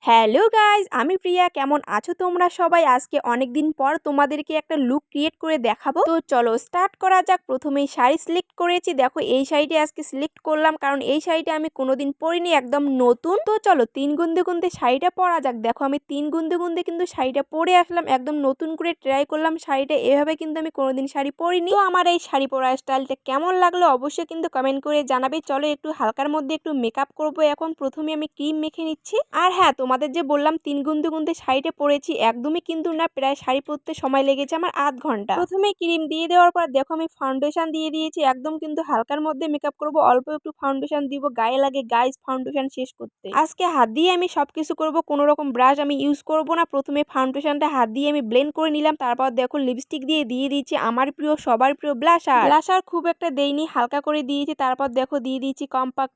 Hello guys, আমি প্রিয়া। কেমন আছো তোমরা সবাই? আজকে অনেক দিন পর তোমাদেরকে একটা লুক ক্রিয়েট করে দেখাবো। তো চলো স্টার্ট করা যাক। প্রথমেই শাড়ি সিলেক্ট করেছি। দেখো এই শাড়িটি আজকে সিলেক্ট করলাম, কারণ এই শাড়িটা আমি কোনোদিন পরিনি, একদম নতুন। তো চলো 3 গুন্দে শাড়িটা পরা যাক। দেখো আমি 3 গুন্দে কিন্তু শাড়িটা পরে আসলাম, একদম নতুন করে ট্রাই করলাম শাড়িটা। এভাবে কিন্তু আমি কোনোদিন শাড়ি পরিনি। তো আমার এই শাড়ি পরা স্টাইলটা কেমন লাগলো অবশ্যই কিন্তু কমেন্ট করে জানাবে। চলো একটু হালকার মধ্যে একটু মেকআপ করবো। এখন প্রথমে আমি ক্রিম মেখে নিচ্ছি। আর হ্যাঁ, তোমাদের যে বললাম 3 গুন্দে শাড়িটা পরেছি, একদমই কিন্তু না, প্রায় শাড়ি পরতে সময় লেগেছে আমার আধ ঘন্টা। প্রথমে ক্রিম দিয়ে দেওয়ার পর দেখো আমি ফাউন্ডেশন দিয়ে দিয়েছি। একদম কিন্তু হালকার মধ্যে মেকআপ করবো, অল্প একটু ফাউন্ডেশন দিব, গায়ে লাগে গাইস ফাউন্ডেশন শেষ করতে। আজকে হাত দিয়ে আমি সবকিছু করব, কোনো রকম ব্রাশ আমি ইউজ করব না। প্রথমে ফাউন্ডেশনটা হাত দিয়ে আমি ব্লেন্ড করে নিলাম, তারপর দেখো লিপস্টিক দিয়ে দিয়েছি আমার প্রিয়, সবার প্রিয় ব্লাশার খুব একটা দেইনি, হালকা করে দিয়েছি। তারপর দেখো দিয়ে দিয়েছি কম্পাক্ট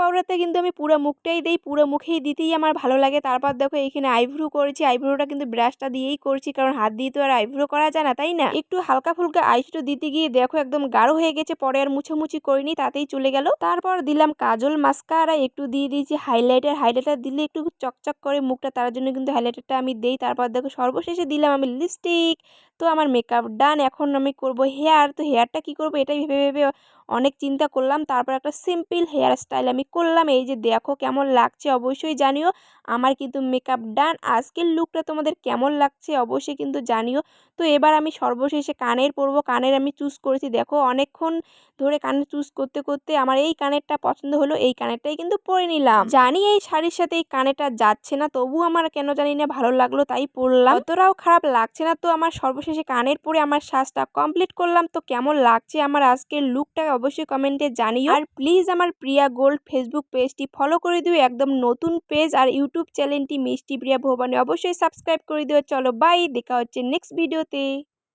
পাউডারতে কিন্তু আমি পুরো মুখটাই দেই, পুরো মুখেই দিতেই আমার ভালো লাগে। তারপর দেখো এখানে আইব্রো করেছি, আইব্রোটা কিন্তু ব্রাশটা দিয়েই করছি, কারণ হাত দিয়ে তো আর আইব্রো করা যায় না, তাই না? একটু হালকা ফুলকা আইশ্যাডো দিতে গিয়ে দেখো একদম গাঢ় হয়ে গেছে, পরে আর মুছামুছি করিনি, তাতেই চলে গেল। তারপর দিলাম কাজল, মাস্কারা, একটু দিয়ে দিয়েছি হাইলাইটার দিলে একটু চকচক করে মুখটা, তার জন্য কিন্তু হাইলাইটারটা আমি দেই। তারপর দেখো সর্বশেষে দিলাম আমি লিপস্টিক। তো আমার মেকআপ ডান। এখন আমি করব হেয়ার। তো হেয়ারটা কি করব এটাই ভেবে ভেবে অনেক চিন্তা করলাম, তারপর একটা সিম্পল হেয়ার স্টাইল আমি করলাম। এই যে দেখো কেমন লাগছে অবশ্যই জানিও। আমার কিন্তু মেকআপ ডান। আজকের লুকটা তোমাদের কেমন লাগছে অবশ্যই কিন্তু জানিও। তো এবার আমি সর্বশেষে কানের পরবো। কানের আমি চুজ করেছি, দেখো অনেকক্ষণ ধরে কানের চুজ করতে করতে আমার এই কানেরটা পছন্দ হলো, এই কানেরটাই কিন্তু পরে নিলাম। জানি এই শাড়ির সাথে এই কানেরটা যাচ্ছে না, তবু আমার কেন জানি না ভালো লাগলো, তাই পরলাম। অতটাও খারাপ লাগছে না। তো আমার সর্বশেষে কানের পরে আমার সাজটা কমপ্লিট করলাম। তো কেমন লাগছে আমার আজকের লুকটা অবশ্যই কমেন্টে জানিও। আর প্লিজ আমার প্রিয়া গোল্ড ফেসবুক পেজটি ফলো করে দিও, একদম নতুন পেজ। আর ইউটিউব চ্যানেলটি মিষ্টি প্রিয়া ভবানী অবশ্যই সাবস্ক্রাইব করে দিও। চলো বাই, দেখা হচ্ছে নেক্সট ভিডিওতে।